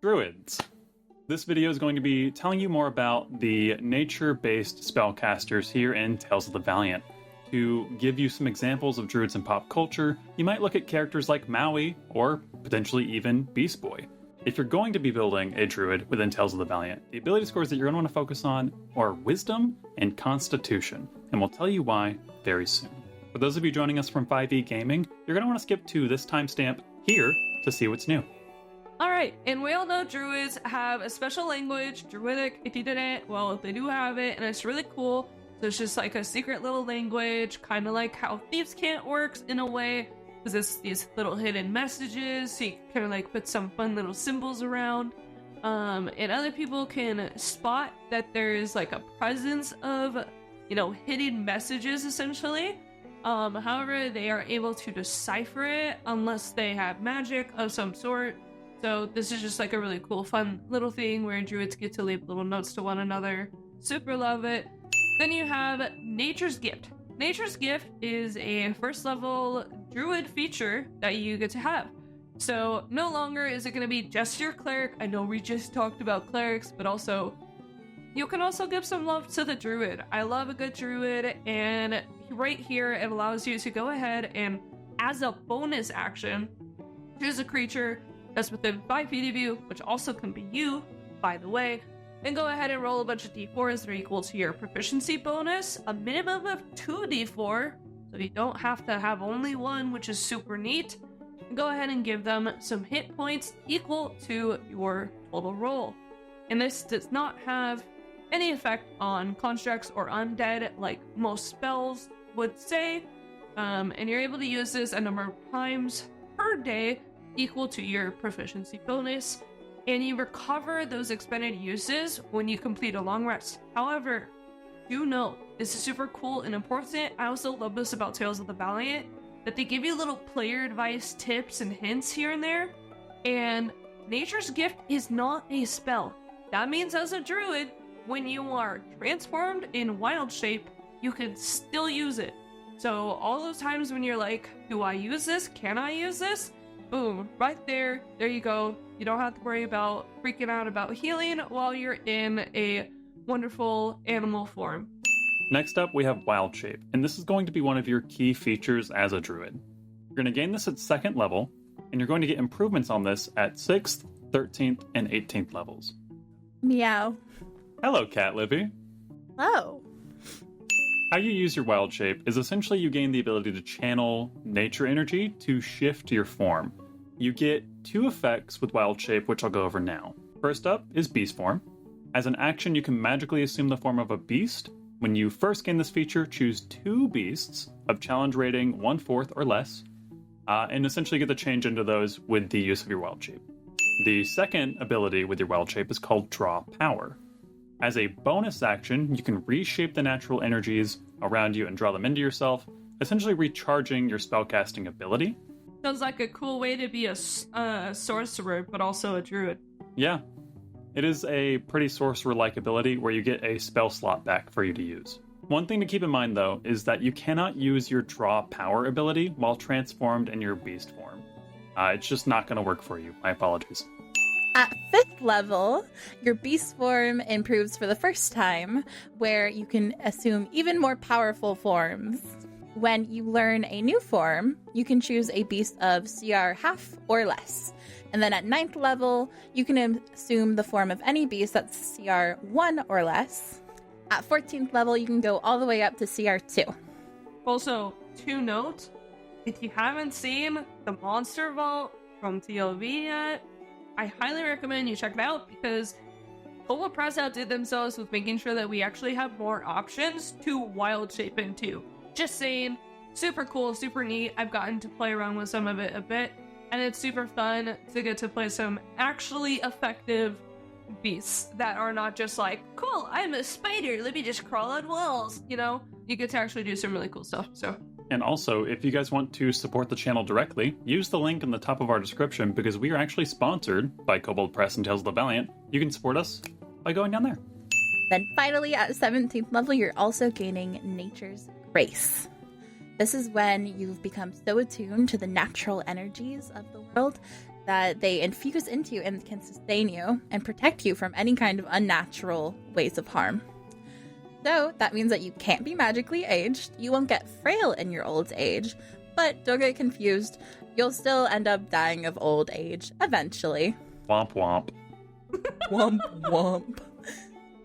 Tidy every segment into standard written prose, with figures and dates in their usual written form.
Druids. This video is going to be telling you more about the nature-based spellcasters here in Tales of the Valiant. To give you some examples of druids in pop culture, you might look at characters like Maui, or potentially even Beast Boy. If you're going to be building a druid within Tales of the Valiant, the ability scores that you're going to want to focus on are Wisdom and Constitution, and we'll tell you why very soon. For those of you joining us from 5e Gaming, you're going to want to skip to this timestamp here to see what's new. Alright, and we all know druids have a special language, druidic. If you didn't, well, they do have it, and it's really cool. So it's just like a secret little language, kind of like how Thieves' Cant works in a way, because it's these little hidden messages, so you can kind of like put some fun little symbols around. And other people can spot that there's like a presence of, hidden messages essentially. However, they are able to decipher it unless they have magic of some sort. So this is just like a really cool, fun little thing where druids get to leave little notes to one another. Super love it. Then you have Nature's Gift. Nature's Gift is a first level druid feature that you get to have. So no longer is it going to be just your cleric. I know we just talked about clerics, but also you can also give some love to the druid. I love a good druid, and right here it allows you to go ahead and, as a bonus action, choose a creature that's within 5 feet of you, which also can be you, by the way, and go ahead and roll a bunch of d4s that are equal to your proficiency bonus, a minimum of 2d4, so you don't have to have only one, which is super neat. And go ahead and give them some hit points equal to your total roll. And this does not have any effect on constructs or undead like most spells would say, and you're able to use this a number of times per day equal to your proficiency bonus, and you recover those expended uses when you complete a long rest. However, do note, this is super cool and important. I also love this about Tales of the Valiant, that they give you little player advice, tips, and hints here and there, and Nature's Gift is not a spell. That means as a druid, when you are transformed in wild shape, you can still use it. So all those times when you're like, do I use this? Can I use this? Boom, right there you go. You don't have to worry about freaking out about healing while you're in a wonderful animal form. Next up, we have Wild Shape, and this is going to be one of your key features as a druid. You're going to gain this at 2nd level, and you're going to get improvements on this at 6th, 13th, and 18th levels. Meow. Hello, Cat Libby. Hello. How you use your Wild Shape is essentially you gain the ability to channel nature energy to shift your form. You get 2 effects with Wild Shape, which I'll go over now. First up is Beast Form. As an action, you can magically assume the form of a beast. When you first gain this feature, choose 2 beasts of challenge rating 1/4 or less, and essentially get to change into those with the use of your Wild Shape. The second ability with your Wild Shape is called Draw Power. As a bonus action, you can reshape the natural energies around you and draw them into yourself, essentially recharging your spellcasting ability. Sounds like a cool way to be a sorcerer, but also a druid. Yeah, it is a pretty sorcerer-like ability where you get a spell slot back for you to use. One thing to keep in mind, though, is that you cannot use your Draw Power ability while transformed in your beast form. It's just not going to work for you. My apologies. At 5th level, your beast form improves for the first time, where you can assume even more powerful forms. When you learn a new form, you can choose a beast of CR half or less. And then at 9th level, you can assume the form of any beast that's CR 1 or less. At 14th level, you can go all the way up to CR 2. Also, to note, if you haven't seen the Monster Vault from TLV yet, I highly recommend you check it out, because Kobold Press outdid themselves with making sure that we actually have more options to wild shape into. Just saying, super cool, super neat. I've gotten to play around with some of it a bit, and it's super fun to get to play some actually effective beasts that are not just like, cool, I'm a spider, let me just crawl on walls, You get to actually do some really cool stuff, so... And also, if you guys want to support the channel directly, use the link in the top of our description, because we are actually sponsored by Kobold Press and Tales of the Valiant. You can support us by going down there. Then finally, at 17th level, you're also gaining Nature's Grace. This is when you've become so attuned to the natural energies of the world that they infuse into you and can sustain you and protect you from any kind of unnatural ways of harm. So that means that you can't be magically aged, you won't get frail in your old age, but don't get confused, you'll still end up dying of old age eventually. Womp womp. Womp womp.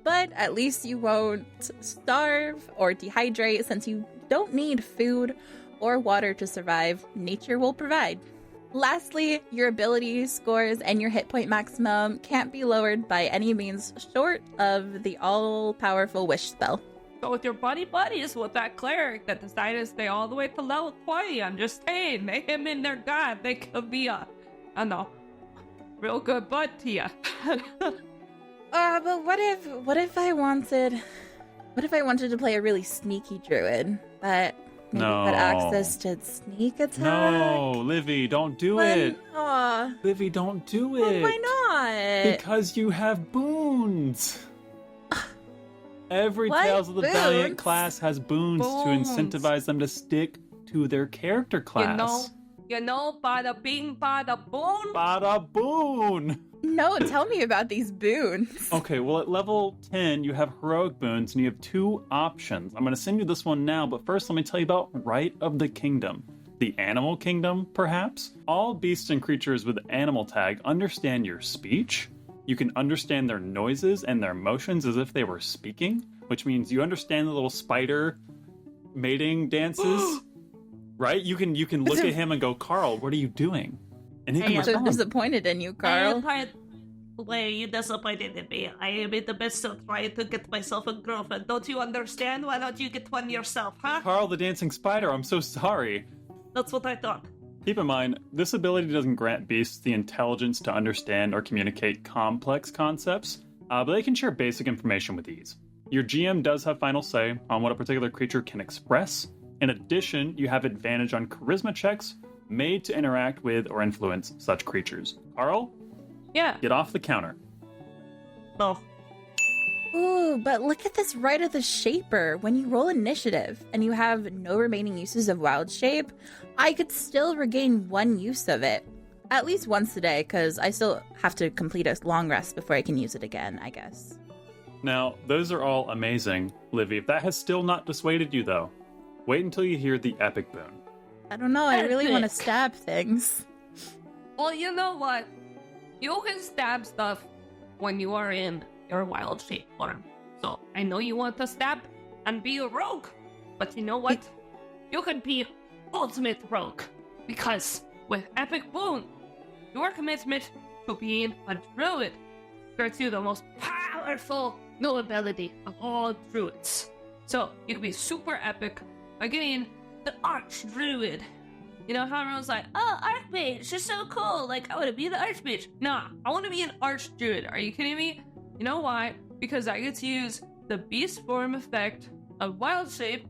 But at least you won't starve or dehydrate since you don't need food or water to survive. Nature will provide. Lastly, your ability scores and your hit point maximum can't be lowered by any means short of the all-powerful wish spell. So with your buddies with that cleric that decided to stay all the way to level 20, I'm just saying, they him in their god, they could be a, I don't know, real good bud to you. But what if I wanted to play a really sneaky druid, but maybe had access to sneak attack? No, Livy, don't do it. Livy, don't do it. Why not? Because you have boons. Every What? Tales of the Boons? Valiant class has boons to incentivize them to stick to their character class. You know, bada bing, bada boom. Bada boon. No, tell me about these boons. Okay, well, at level 10, you have heroic boons, and you have 2 options. I'm going to send you this one now, but first let me tell you about Right of the Kingdom. The animal kingdom, perhaps? All beasts and creatures with animal tag understand your speech. You can understand their noises and their motions as if they were speaking, which means you understand the little spider mating dances, right? You can look at him and go, Carl, what are you doing? And he can I'm so respond. disappointed in you, Carl. Why are you disappointed in me? I am in the midst of trying to get myself a girlfriend. Don't you understand? Why don't you get one yourself, huh? Carl the dancing spider, I'm so sorry. That's what I thought. Keep in mind, this ability doesn't grant beasts the intelligence to understand or communicate complex concepts, but they can share basic information with ease. Your GM does have final say on what a particular creature can express. In addition, you have advantage on charisma checks made to interact with or influence such creatures. Carl? Yeah. Get off the counter. No. Ooh, but look at this Right of the Shaper. When you roll initiative and you have no remaining uses of Wild Shape, I could still regain 1 use of it. At least once a day, because I still have to complete a long rest before I can use it again, I guess. Now, those are all amazing, Livy. If that has still not dissuaded you, though, wait until you hear the epic boon. I don't know, I really want to stab things. Well, you know what? You can stab stuff when you are in your wild shape form. So, I know you want to stab and be a rogue, but you know what? You can be ultimate rogue. Because with epic boon, your commitment to being a druid grants you the most powerful new ability of all druids. So, you can be super epic by getting the Archdruid. You know how everyone's like, oh, Archmage, she's so cool. Like, I want to be the Archmage. Nah, I want to be an Archdruid. Are you kidding me? You know why? Because I get to use the Beast Form effect of Wild Shape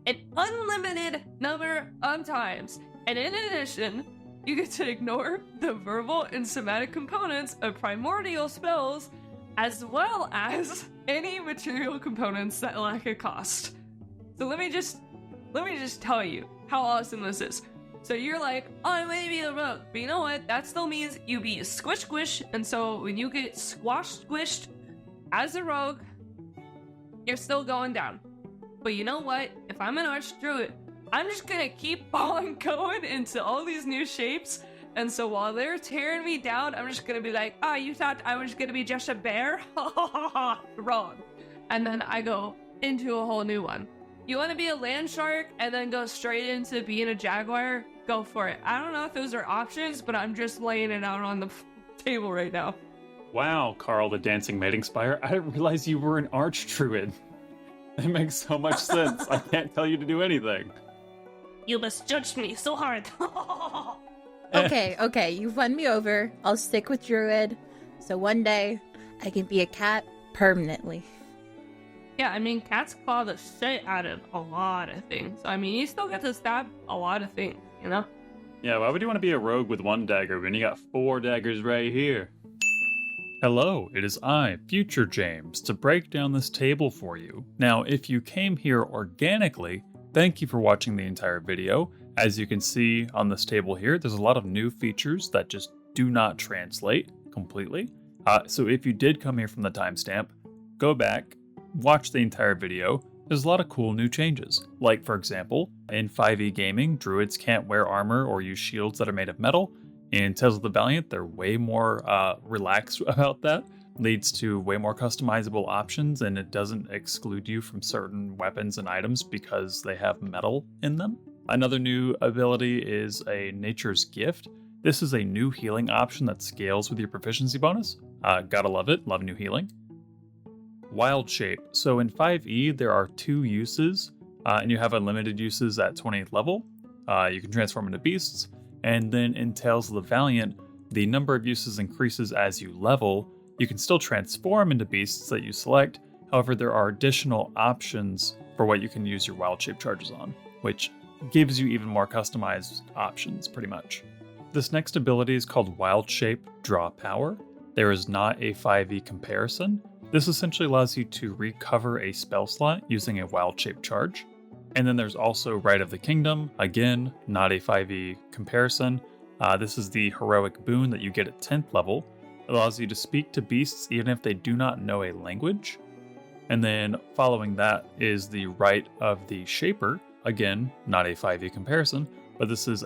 an unlimited number of times. And in addition, you get to ignore the verbal and somatic components of primordial spells, as well as any material components that lack a cost. So let me just tell you how awesome this is. So you're like, oh, I may be a rogue, but you know what? That still means you be squish, and so when you get squished as a rogue, you're still going down. But you know what? If I'm an Archdruid, I'm just gonna keep on going into all these new shapes, and so while they're tearing me down, I'm just gonna be like, ah, you thought I was gonna be just a bear? Ha ha ha ha, wrong. And then I go into a whole new one. You want to be a land shark and then go straight into being a jaguar? Go for it. I don't know if those are options, but I'm just laying it out on the table right now. Wow, Carl the dancing mating spider. I didn't realize you were an Archdruid. That makes so much sense. I can't tell you to do anything. You misjudged me so hard. Okay, you've won me over. I'll stick with Druid. So one day, I can be a cat permanently. Yeah, I mean, cats claw the shit out of a lot of things. I mean, you still get to stab a lot of things, you know? Yeah, why would you want to be a rogue with 1 dagger when you got 4 daggers right here? Hello, it is I, Future James, to break down this table for you. Now, if you came here organically, thank you for watching the entire video, As you can see on this table here, there's a lot of new features that just do not translate completely. So if you did come here from the timestamp, go back, watch the entire video. There's a lot of cool new changes. Like, for example, in 5e gaming, druids can't wear armor or use shields that are made of metal. In Tales of the Valiant, they're way more relaxed about that. Leads to way more customizable options, and it doesn't exclude you from certain weapons and items because they have metal in them. Another new ability is a Nature's Gift. This is a new healing option that scales with your proficiency bonus. Gotta love it, love new healing. Wild Shape. So in 5e, there are 2 uses, and you have unlimited uses at 20th level. You can transform into beasts, and then in Tales of the Valiant, the number of uses increases as you level. You can still transform into beasts that you select, however, there are additional options for what you can use your Wild Shape charges on, which gives you even more customized options, pretty much. This next ability is called Wild Shape Draw Power. There is not a 5e comparison. This essentially allows you to recover a spell slot using a Wild Shape charge. And then there's also Right of the Kingdom. Again, not a 5e comparison. This is the heroic boon that you get at 10th level. It allows you to speak to beasts even if they do not know a language. And then following that is the Right of the Shaper. Again, not a 5e comparison, but this is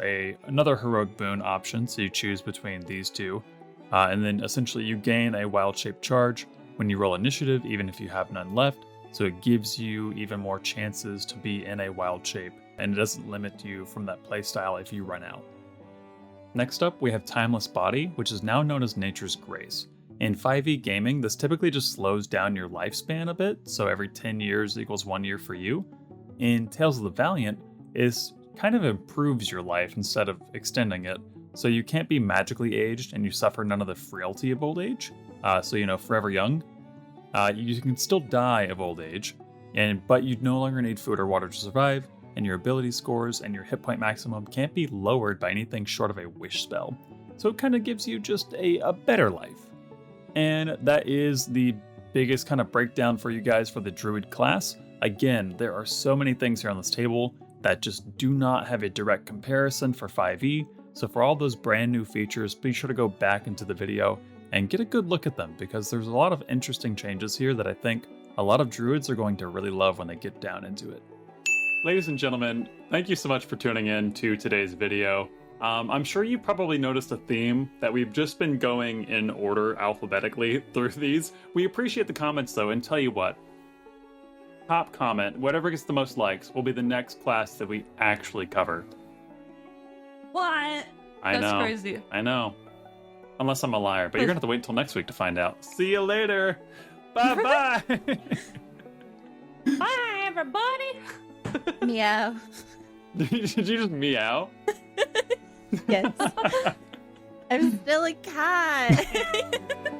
another heroic boon option, so you choose between these two. And then essentially you gain a Wild Shape charge when you roll initiative, even if you have none left, so it gives you even more chances to be in a Wild Shape, and it doesn't limit you from that playstyle if you run out. Next up, we have Timeless Body, which is now known as Nature's Grace. In 5e gaming, this typically just slows down your lifespan a bit, so every 10 years equals 1 year for you. In Tales of the Valiant, it kind of improves your life instead of extending it, so you can't be magically aged and you suffer none of the frailty of old age. So, forever young. You can still die of old age, but you no longer need food or water to survive, and your ability scores and your hit point maximum can't be lowered by anything short of a wish spell. So it kind of gives you just a better life. And that is the biggest kind of breakdown for you guys for the Druid class. Again, there are so many things here on this table that just do not have a direct comparison for 5e. So for all those brand new features, be sure to go back into the video and get a good look at them, because there's a lot of interesting changes here that I think a lot of druids are going to really love when they get down into it. Ladies and gentlemen, thank you so much for tuning in to today's video. I'm sure you probably noticed a theme that we've just been going in order alphabetically through these. We appreciate the comments though, and tell you what, top comment, whatever gets the most likes, will be the next class that we actually cover. What? I know. That's crazy. I know. Unless I'm a liar, but you're gonna have to wait until next week to find out. See you later. Bye-bye. Bye, everybody. Meow. Did you just meow? Yes. I'm still a cat.